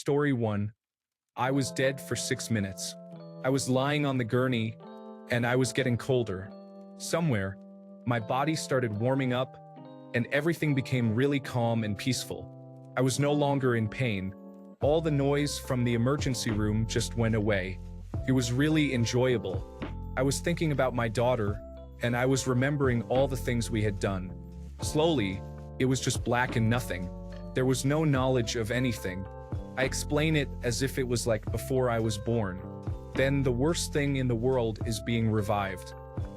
Story 1. I was dead for 6 minutes. I was lying on the gurney, and I was getting colder. Somewhere, my body started warming up, and everything became really calm and peaceful. I was no longer in pain. All the noise from the emergency room just went away. It was really enjoyable. I was thinking about my daughter, and I was remembering all the things we had done. Slowly, it was just black and nothing. There was no knowledge of anything. I explain it as if it was like before I was born. Then the worst thing in the world is being revived.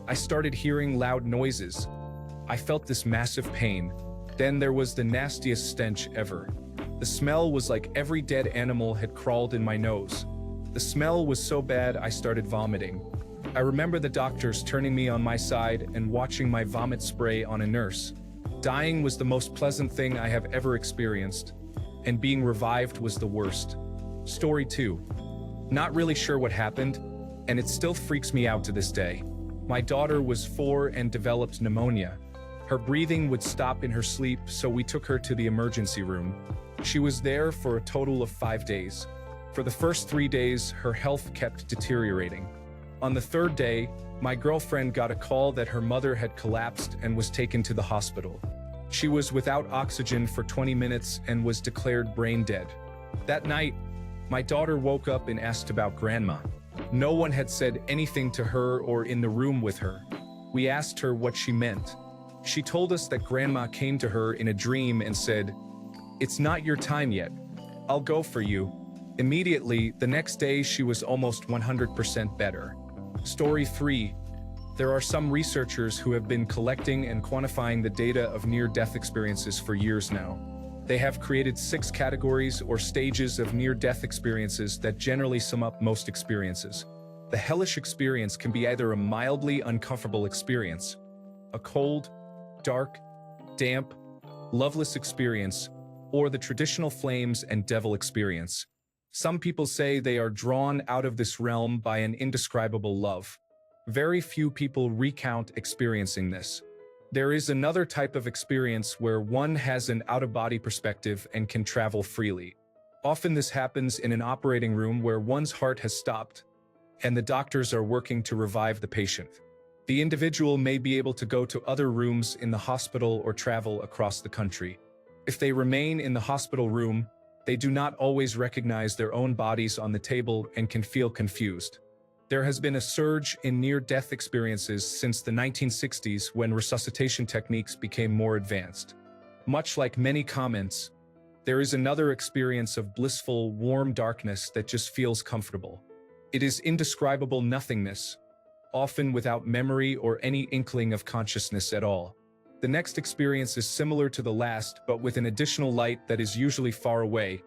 I started hearing loud noises. I felt this massive pain. Then there was the nastiest stench ever. The smell was like every dead animal had crawled in my nose. The smell was so bad I started vomiting. I remember the doctors turning me on my side and watching my vomit spray on a nurse. Dying was the most pleasant thing I have ever experienced, and being revived was the worst. Story 2. Not really sure what happened, and it still freaks me out to this day. My daughter was 4 and developed pneumonia. Her breathing would stop in her sleep, so we took her to the emergency room. She was there for a total of 5 days. For the first 3 days, her health kept deteriorating. On the 3rd day, my girlfriend got a call that her mother had collapsed and was taken to the hospital. She was without oxygen for 20 minutes and was declared brain dead. That night, my daughter woke up and asked about Grandma. No one had said anything to her or in the room with her. We asked her what she meant. She told us that Grandma came to her in a dream and said, "It's not your time yet. I'll go for you." Immediately, the next day she was almost 100% better. Story 3. There are some researchers who have been collecting and quantifying the data of near-death experiences for years now. They have created 6 categories or stages of near-death experiences that generally sum up most experiences. The hellish experience can be either a mildly uncomfortable experience, a cold, dark, damp, loveless experience, or the traditional flames and devil experience. Some people say they are drawn out of this realm by an indescribable love. Very few people recount experiencing this. There is another type of experience where one has an out-of-body perspective and can travel freely. Often this happens in an operating room where one's heart has stopped, and the doctors are working to revive the patient. The individual may be able to go to other rooms in the hospital or travel across the country. If they remain in the hospital room, they do not always recognize their own bodies on the table and can feel confused. There has been a surge in near-death experiences since the 1960s when resuscitation techniques became more advanced. Much like many comments, there is another experience of blissful, warm darkness that just feels comfortable. It is indescribable nothingness, often without memory or any inkling of consciousness at all. The next experience is similar to the last, but with an additional light that is usually far away,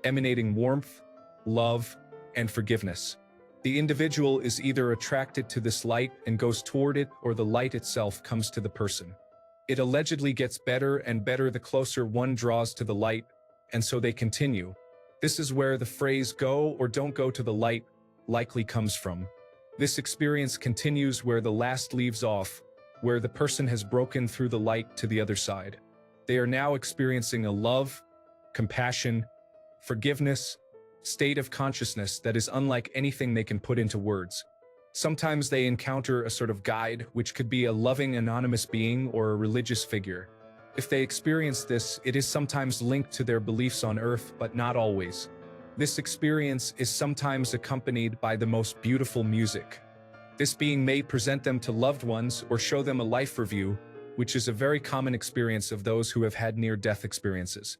emanating warmth, love, and forgiveness. The individual is either attracted to this light and goes toward it, or the light itself comes to the person. It allegedly gets better and better the closer one draws to the light, and so they continue. This is where the phrase "go or don't go to the light" likely comes from. This experience continues where the last leaves off, where the person has broken through the light to the other side. They are now experiencing a love, compassion, forgiveness, state of consciousness that is unlike anything they can put into words. Sometimes they encounter a sort of guide, which could be a loving anonymous being or a religious figure. If they experience this, it is sometimes linked to their beliefs on earth, but not always. This experience is sometimes accompanied by the most beautiful music. This being may present them to loved ones or show them a life review, which is a very common experience of those who have had near-death experiences.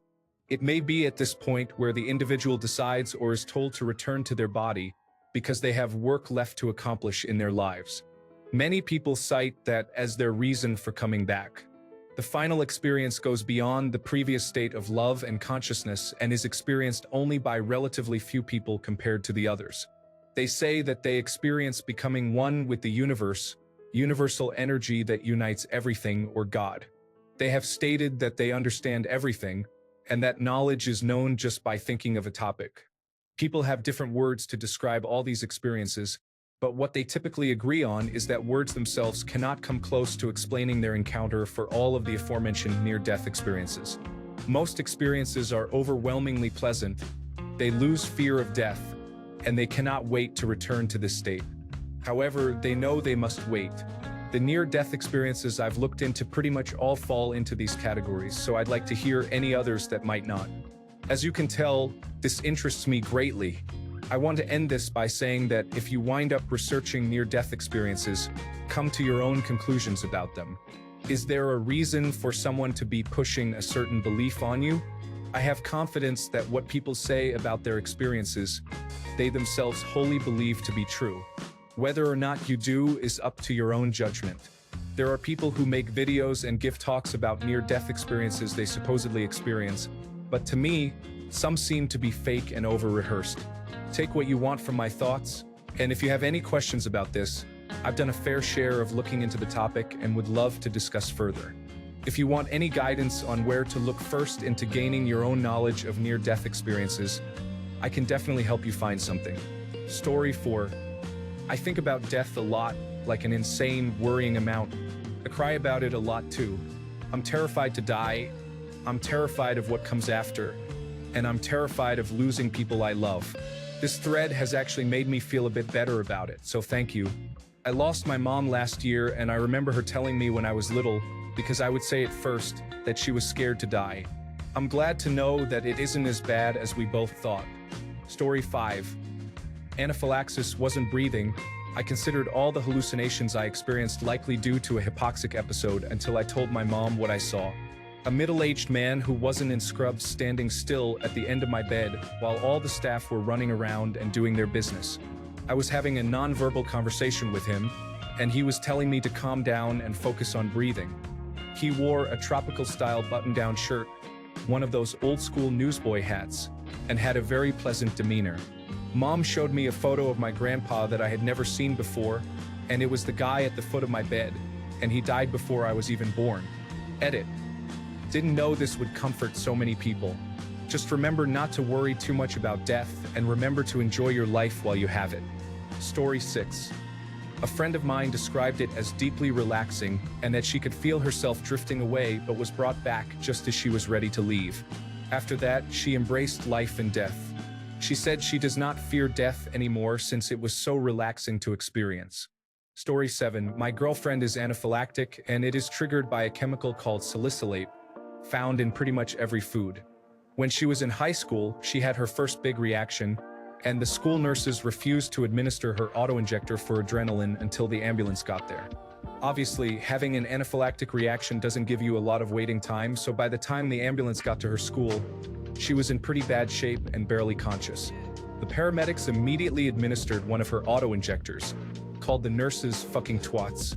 It may be at this point where the individual decides or is told to return to their body because they have work left to accomplish in their lives. Many people cite that as their reason for coming back. The final experience goes beyond the previous state of love and consciousness and is experienced only by relatively few people compared to the others. They say that they experience becoming one with the universe, universal energy that unites everything, or God. They have stated that they understand everything, and that knowledge is known just by thinking of a topic. People have different words to describe all these experiences, but what they typically agree on is that words themselves cannot come close to explaining their encounter for all of the aforementioned near-death experiences. Most experiences are overwhelmingly pleasant, They lose fear of death, and they cannot wait to return to this state. However, they know they must wait. The near-death experiences I've looked into pretty much all fall into these categories, so I'd like to hear any others that might not. As you can tell, this interests me greatly. I want to end this by saying that if you wind up researching near-death experiences, come to your own conclusions about them. Is there a reason for someone to be pushing a certain belief on you? I have confidence that what people say about their experiences, they themselves wholly believe to be true. Whether or not you do is up to your own judgment. There are people who make videos and give talks about near-death experiences they supposedly experience, but to me, some seem to be fake and over-rehearsed. Take what you want from my thoughts, and if you have any questions about this, I've done a fair share of looking into the topic and would love to discuss further. If you want any guidance on where to look first into gaining your own knowledge of near-death experiences, I can definitely help you find something. Story 4. I think about death a lot, like an insane, worrying amount. I cry about it a lot too. I'm terrified to die, I'm terrified of what comes after, and I'm terrified of losing people I love. This thread has actually made me feel a bit better about it, so thank you. I lost my mom last year, and I remember her telling me when I was little, because I would say it first, that she was scared to die. I'm glad to know that it isn't as bad as we both thought. Story 5. Anaphylaxis wasn't breathing. I considered all the hallucinations I experienced likely due to a hypoxic episode until I told my mom what I saw. A middle-aged man who wasn't in scrubs standing still at the end of my bed while all the staff were running around and doing their business. I was having a non-verbal conversation with him, and he was telling me to calm down and focus on breathing. He wore a tropical-style button-down shirt, one of those old-school newsboy hats, and had a very pleasant demeanor. Mom showed me a photo of my grandpa that I had never seen before, and it was the guy at the foot of my bed, and he died before I was even born. Edit. Didn't know this would comfort so many people. Just remember not to worry too much about death, and remember to enjoy your life while you have it. Story 6. A friend of mine described it as deeply relaxing, and that she could feel herself drifting away but was brought back just as she was ready to leave. After that, she embraced life and death. She said she does not fear death anymore since it was so relaxing to experience. Story 7. My girlfriend is anaphylactic, and it is triggered by a chemical called salicylate, found in pretty much every food. When she was in high school, she had her first big reaction, and the school nurses refused to administer her auto-injector for adrenaline until the ambulance got there. Obviously, having an anaphylactic reaction doesn't give you a lot of waiting time, so by the time the ambulance got to her school, she was in pretty bad shape and barely conscious. The paramedics immediately administered one of her auto-injectors, called the nurses fucking twats,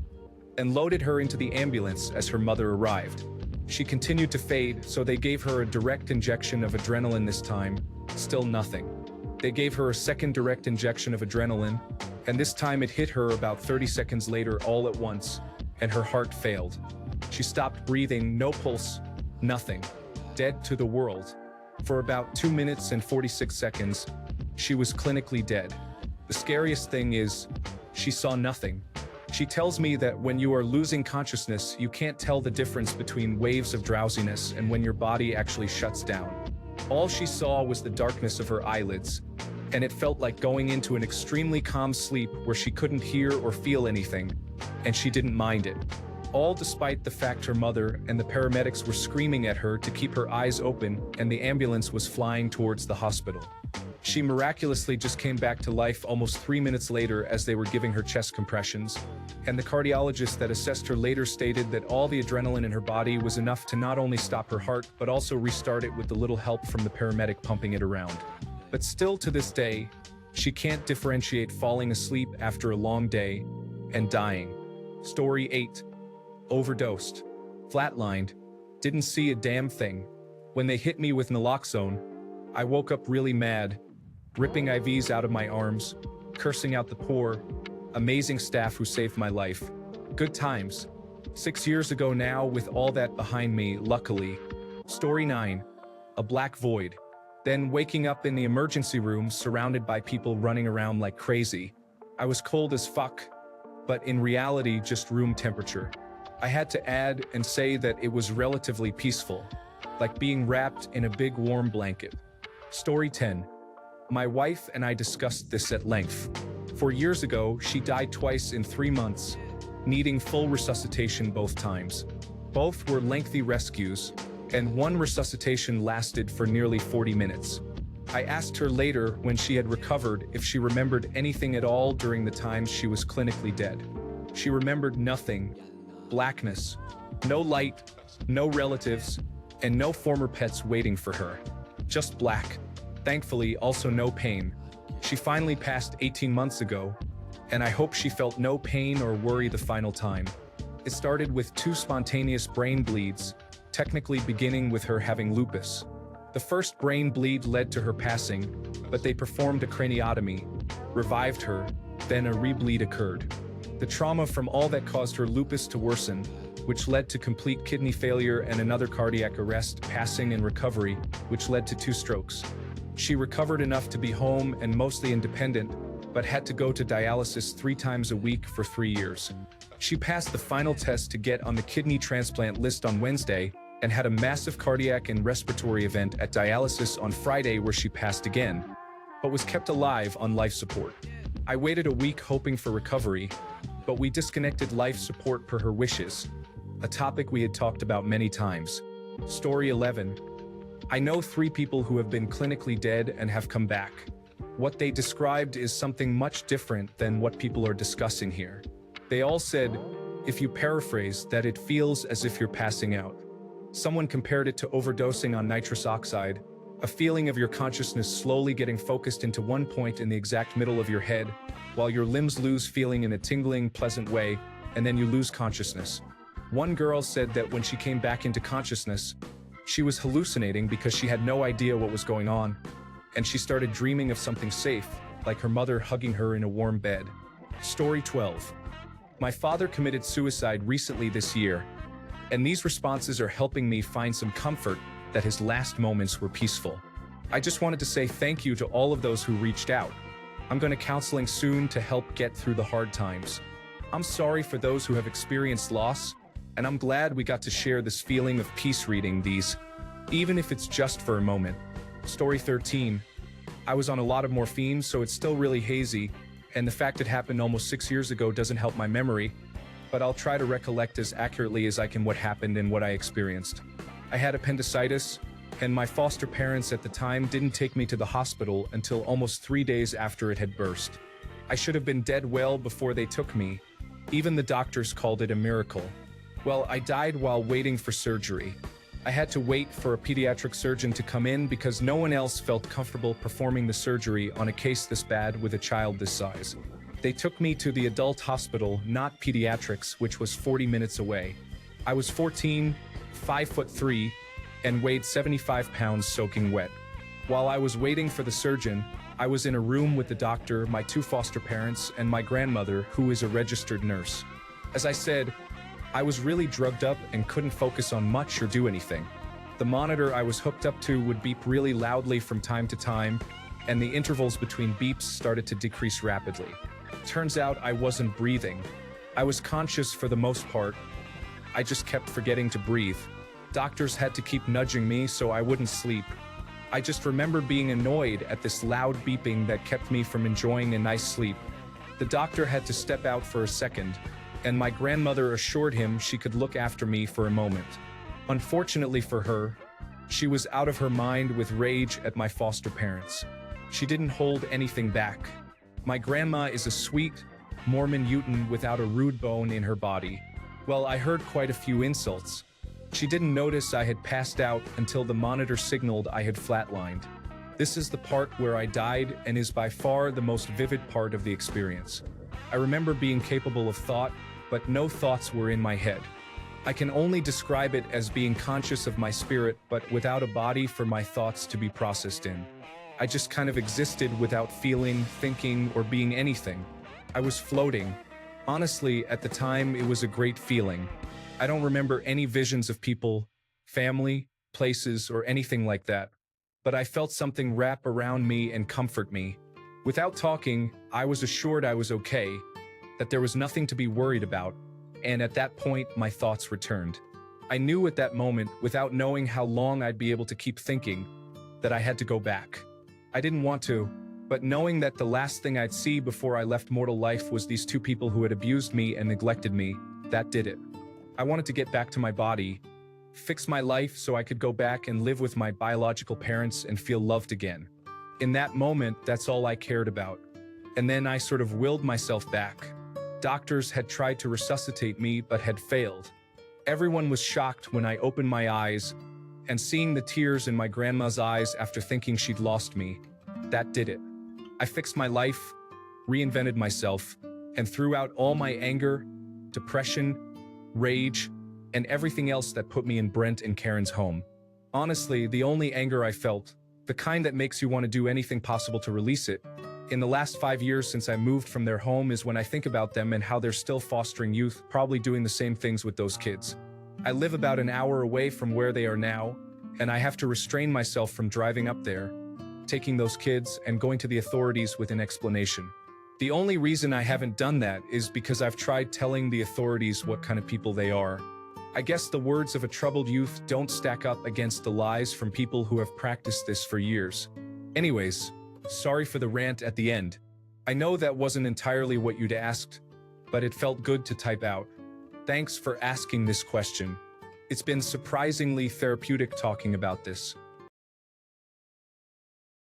and loaded her into the ambulance as her mother arrived. She continued to fade, so they gave her a direct injection of adrenaline this time. Still nothing. They gave her a second direct injection of adrenaline, and this time it hit her about 30 seconds later all at once, and her heart failed. She stopped breathing, no pulse, nothing. Dead to the world. For about 2 minutes and 46 seconds, she was clinically dead. The scariest thing is, she saw nothing. She tells me that when you are losing consciousness, you can't tell the difference between waves of drowsiness and when your body actually shuts down. All she saw was the darkness of her eyelids, and it felt like going into an extremely calm sleep where she couldn't hear or feel anything, and she didn't mind it. All despite the fact her mother and the paramedics were screaming at her to keep her eyes open and the ambulance was flying towards the hospital. She miraculously just came back to life almost 3 minutes later as they were giving her chest compressions, and the cardiologist that assessed her later stated that all the adrenaline in her body was enough to not only stop her heart but also restart it with the little help from the paramedic pumping it around. But still to this day, she can't differentiate falling asleep after a long day and dying. Story 8. Overdosed. Flatlined. Didn't see a damn thing. When they hit me with naloxone, I woke up really mad, ripping IVs out of my arms, cursing out the poor, amazing staff who saved my life. Good times. 6 years ago now, with all that behind me, luckily. Story 9. A black void. Then waking up in the emergency room surrounded by people running around like crazy. I was cold as fuck, but in reality just room temperature. I had to add and say that it was relatively peaceful, like being wrapped in a big warm blanket. Story 10. My wife and I discussed this at length. 4 years ago, she died twice in 3 months, needing full resuscitation both times. Both were lengthy rescues, and one resuscitation lasted for nearly 40 minutes. I asked her later, when she had recovered, if she remembered anything at all during the times she was clinically dead. She remembered nothing. Blackness. No light, no relatives, and no former pets waiting for her. Just black. Thankfully, also no pain. She finally passed 18 months ago, and I hope she felt no pain or worry the final time. It started with 2 spontaneous brain bleeds, technically beginning with her having lupus. The first brain bleed led to her passing, but they performed a craniotomy, revived her, then a rebleed occurred. The trauma from all that caused her lupus to worsen, which led to complete kidney failure and another cardiac arrest, passing and recovery, which led to 2 strokes. She recovered enough to be home and mostly independent, but had to go to dialysis 3 times a week for 3 years. She passed the final test to get on the kidney transplant list on Wednesday and had a massive cardiac and respiratory event at dialysis on Friday where she passed again, but was kept alive on life support. I waited a week hoping for recovery, but we disconnected life support per her wishes, a topic we had talked about many times. Story 11. I know 3 people who have been clinically dead and have come back. What they described is something much different than what people are discussing here. They all said, if you paraphrase, that it feels as if you're passing out. Someone compared it to overdosing on nitrous oxide, a feeling of your consciousness slowly getting focused into one point in the exact middle of your head, while your limbs lose feeling in a tingling, pleasant way, and then you lose consciousness. One girl said that when she came back into consciousness, she was hallucinating because she had no idea what was going on, and she started dreaming of something safe, like her mother hugging her in a warm bed. Story 12. My father committed suicide recently this year, and these responses are helping me find some comfort that his last moments were peaceful. I just wanted to say thank you to all of those who reached out. I'm going to counseling soon to help get through the hard times. I'm sorry for those who have experienced loss, and I'm glad we got to share this feeling of peace reading these, even if it's just for a moment. Story 13. I was on a lot of morphine, so it's still really hazy, and the fact it happened almost 6 years ago doesn't help my memory, but I'll try to recollect as accurately as I can what happened and what I experienced. I had appendicitis, and my foster parents at the time didn't take me to the hospital until almost 3 days after it had burst. I should have been dead well before they took me. Even the doctors called it a miracle. Well, I died while waiting for surgery. I had to wait for a pediatric surgeon to come in because no one else felt comfortable performing the surgery on a case this bad with a child this size. They took me to the adult hospital, not pediatrics, which was 40 minutes away. I was 14, 5'3", and weighed 75 pounds soaking wet. While I was waiting for the surgeon, I was in a room with the doctor, my 2 foster parents, and my grandmother, who is a registered nurse. As I said, I was really drugged up and couldn't focus on much or do anything. The monitor I was hooked up to would beep really loudly from time to time, and the intervals between beeps started to decrease rapidly. Turns out I wasn't breathing. I was conscious for the most part. I just kept forgetting to breathe. Doctors had to keep nudging me so I wouldn't sleep. I just remember being annoyed at this loud beeping that kept me from enjoying a nice sleep. The doctor had to step out for a second, and my grandmother assured him she could look after me for a moment. Unfortunately for her, she was out of her mind with rage at my foster parents. She didn't hold anything back. My grandma is a sweet, Mormon Uten without a rude bone in her body. Well, I heard quite a few insults. She didn't notice I had passed out until the monitor signaled I had flatlined. This is the part where I died and is by far the most vivid part of the experience. I remember being capable of thought, but no thoughts were in my head. I can only describe it as being conscious of my spirit, but without a body for my thoughts to be processed in. I just kind of existed without feeling, thinking, or being anything. I was floating. Honestly, at the time, it was a great feeling. I don't remember any visions of people, family, places, or anything like that. But I felt something wrap around me and comfort me. Without talking, I was assured I was okay, that there was nothing to be worried about, and at that point, my thoughts returned. I knew at that moment, without knowing how long I'd be able to keep thinking, that I had to go back. I didn't want to, But knowing that the last thing I'd see before I left mortal life was these two people who had abused me and neglected me, that did it. I wanted to get back to my body, fix my life so I could go back and live with my biological parents and feel loved again. In that moment, that's all I cared about. And then I sort of willed myself back. Doctors had tried to resuscitate me but had failed. Everyone was shocked when I opened my eyes, and seeing the tears in my grandma's eyes after thinking she'd lost me, that did it. I fixed my life, reinvented myself, and threw out all my anger, depression, rage, and everything else that put me in Brent and Karen's home. Honestly, the only anger I felt, the kind that makes you want to do anything possible to release it, in the last 5 years since I moved from their home is when I think about them and how they're still fostering youth, probably doing the same things with those kids. I live about an hour away from where they are now, and I have to restrain myself from driving up there, taking those kids, and going to the authorities with an explanation. The only reason I haven't done that is because I've tried telling the authorities what kind of people they are. I guess the words of a troubled youth don't stack up against the lies from people who have practiced this for years. Anyways, sorry for the rant at the end. I know that wasn't entirely what you'd asked, but it felt good to type out. Thanks for asking this question. It's been surprisingly therapeutic talking about this.